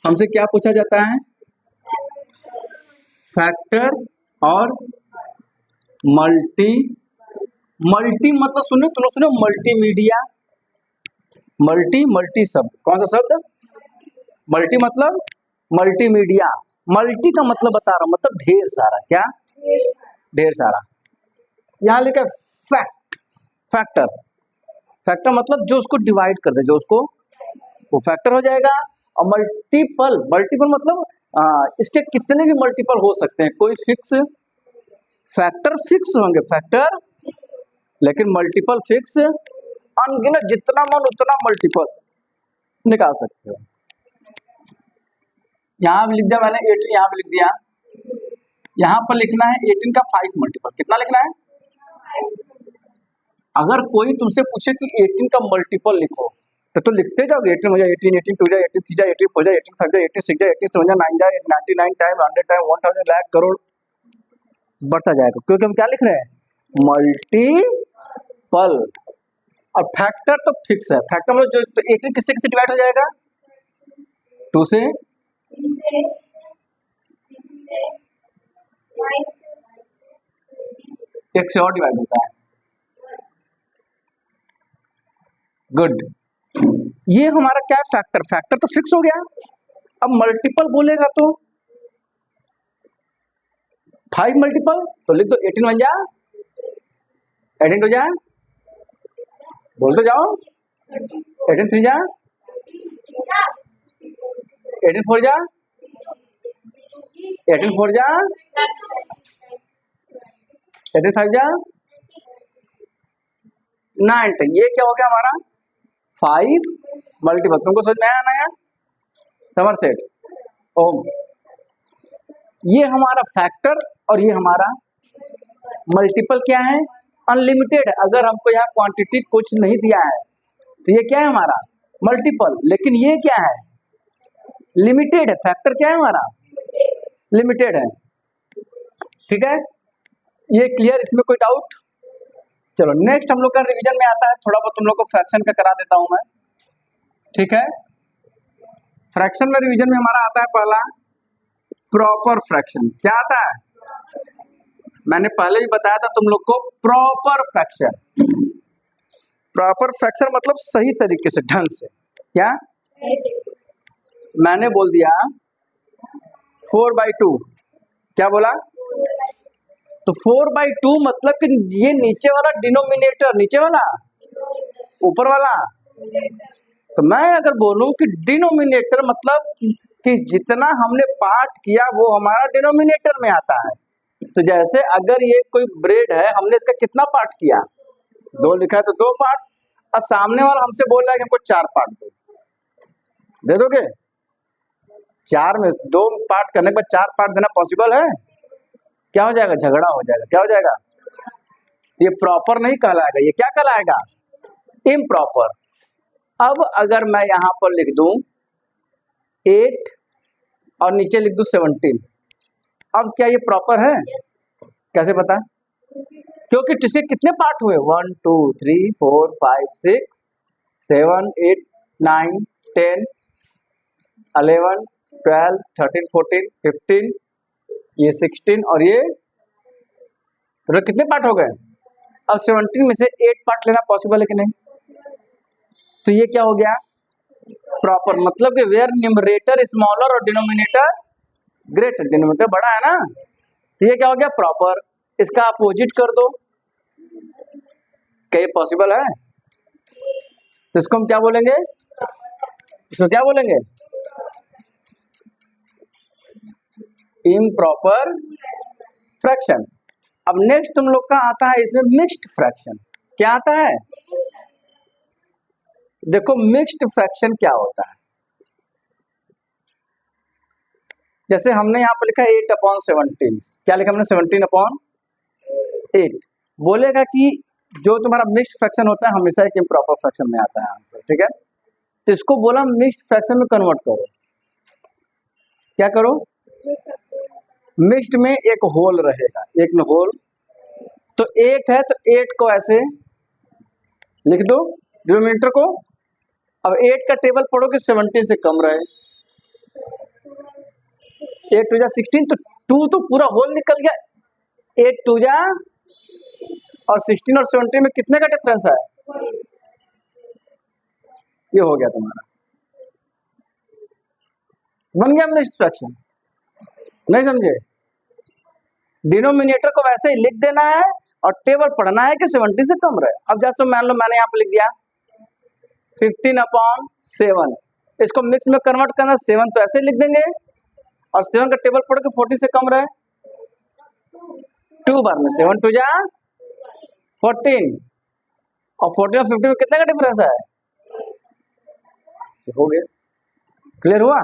हमसे क्या पूछा जाता है? फैक्टर और मल्टी मतलब सुनो, तुम सुनो, मल्टीमीडिया, मल्टी शब्द, कौन सा शब्द? मल्टी मतलब मल्टीमीडिया। मल्टी का मतलब बता रहा हूं, मतलब ढेर सारा। क्या? ढेर सारा। यहां लिखा है फैक्ट, फैक्टर। फैक्टर मतलब जो उसको डिवाइड कर दे, जो उसको, वो फैक्टर हो जाएगा। और मल्टीपल, मल्टीपल मतलब इसके कितने भी मल्टीपल हो सकते हैं, कोई फिक्स फैक्टर फिक्स होंगे फैक्टर, लेकिन मल्टीपल फिक्स, अनगिनत, जितना मन उतना मल्टीपल निकाल सकते हो। यहां भी लिख दिया मैंने 18, यहां भी लिख दिया। यहां पर लिखना है 18 का 5 मल्टीपल। कितना लिखना है? अगर कोई तुमसे पूछे कि 18 का मल्टीपल लिखो, तो लिखते जाओगे। 18 हो जाए 18, 18 2 जाए 18, 3 जाए 18, 4 जाए 18, 5 जाए 18, 6 जाए 18, 7 जाए 9 जाए 99 टाइम 100 टाइम 1000 लाख करोड़ बढ़ता जाएगा, क्योंकि हम क्या लिख रहे हैं? मल्टीपल। और फैक्टर तो फिक्स है। फैक्टर मतलब जो, तो 18 किससे किससे डिवाइड हो जाएगा? 2 से, 1 से और डिवाइड होता है। गुड। ये हमारा क्या है? फैक्टर। फैक्टर तो फिक्स हो गया। अब मल्टीपल बोलेगा तो 5 मल्टीपल, तो लिख दो 18 बन जा, 18 हो जा, बोल तो जाओ, 18 3 जा, 18 4 जा, 18 4 जा, 18 5 जा, 9 ये क्या हो गया हमारा? 5 मल्टीपल। तुमको समझ में आया ना यार? समरसेट ओम। ये हमारा फैक्टर और ये हमारा मल्टीपल क्या है? अनलिमिटेड। अगर हमको यहाँ क्वांटिटी कुछ नहीं दिया है तो ये क्या है हमारा? मल्टीपल। लेकिन ये क्या है? लिमिटेड है। फैक्टर क्या है हमारा? लिमिटेड है। ठीक है, ये क्लियर? इसमें कोई डाउट? चलो नेक्स्ट हम लोग का रिवीजन में आता है, थोड़ा बहुत तुम लोग को फ्रैक्शन का करा देता हूं मैं। ठीक है, फ्रैक्शन में रिवीजन में हमारा आता है पहला प्रॉपर फ्रैक्शन। क्या आता है? मैंने पहले भी बताया था तुम लोग को, प्रॉपर फ्रैक्शन। प्रॉपर फ्रैक्शन मतलब सही तरीके से, ढंग से। क्या? मैंने बोल दिया 4/2। क्या बोला? तो 4/2 मतलब कि ये नीचे वाला डिनोमिनेटर, नीचे वाला, ऊपर वाला। तो मैं अगर बोलूं कि डिनोमिनेटर मतलब कि जितना हमने पार्ट किया वो हमारा डिनोमिनेटर में आता है। तो जैसे अगर ये कोई ब्रेड है, हमने इसका कितना पार्ट किया? 2 लिखा है तो 2 पार्ट। और सामने वाला हमसे बोल रहा है कि हमको 4 पार्ट दो, दे दोगे? 4 में 2 पार्ट करने के बाद 4 पार्ट देना पॉसिबल है? क्या हो जाएगा? झगड़ा हो जाएगा। क्या हो जाएगा? ये प्रॉपर नहीं कहलाएगा। ये क्या कहलाएगा? इम्प्रॉपर। अब अगर मैं यहां पर लिख दूं 8 और नीचे लिख दूं 17, अब क्या ये प्रॉपर है? कैसे पता? क्योंकि इसके कितने पार्ट हुए? 1 2 3 4 5 6 7 8 9 10 11 12 13 14 15, ये 16 और ये कितने पार्ट हो गए? अब 17 में से 8 पार्ट लेना पॉसिबल है कि नहीं? तो ये क्या हो गया? प्रॉपर। मतलब कि वेयर न्यूमरेटर स्मॉलर और डिनोमिनेटर ग्रेटर, डिनोमिनेटर बड़ा है ना, तो ये क्या हो गया? प्रॉपर। इसका अपोजिट कर दो, क्या ये पॉसिबल है? तो इसको हम क्या बोलेंगे? इसको क्या बोलेंगे? Improper fraction. अब नेक्स्ट तुम लोग का आता है इसमें मिक्स्ड फ्रैक्शन। क्या आता है? देखो मिक्स्ड फ्रैक्शन क्या होता है। जैसे हमने यहाँ पर लिखा है 8/17। क्या लिखा हमने? 17/8। बोलेगा कि जो तुम्हारा मिक्स्ड फ्रैक्शन होता है हमेशा एक इम्प्रॉपर फ्रैक्शन में आता है आंसर। ठीक है, तो इसको बोला मिक्स्ड फ्रैक्शन में कन्वर्ट करो। क्या करो? मिक्स्ड में एक होल रहेगा, एक में होल। तो 8 है तो 8 को ऐसे लिख दो डिनोमिनेटर को। अब 8 का टेबल पढ़ो कि 17 से कम रहे। 8 टू जा 16, तो 2 तो पूरा होल निकल गया। 8 टू जा और 16 और 17 में कितने का डिफरेंस है? ये हो गया तुम्हारा, बन गया अपना इंस्ट्रक्शन। नहीं समझे? डिनोमिनेटर को वैसे ही लिख देना है और टेबल पढ़ना है कि 70 से कम रहे। अब जैसे मान लो मैंने यहाँ पे लिख दिया 15/7, इसको मिक्स में कन्वर्ट करना, 7 तो ऐसे लिख देंगे और 7 का टेबल पढ़ के 40 से कम रहे, 2 बार में 7 टू जा 14 और 14 और 50 में कितने का डिफरेंस है? हो गया, क्लियर हुआ?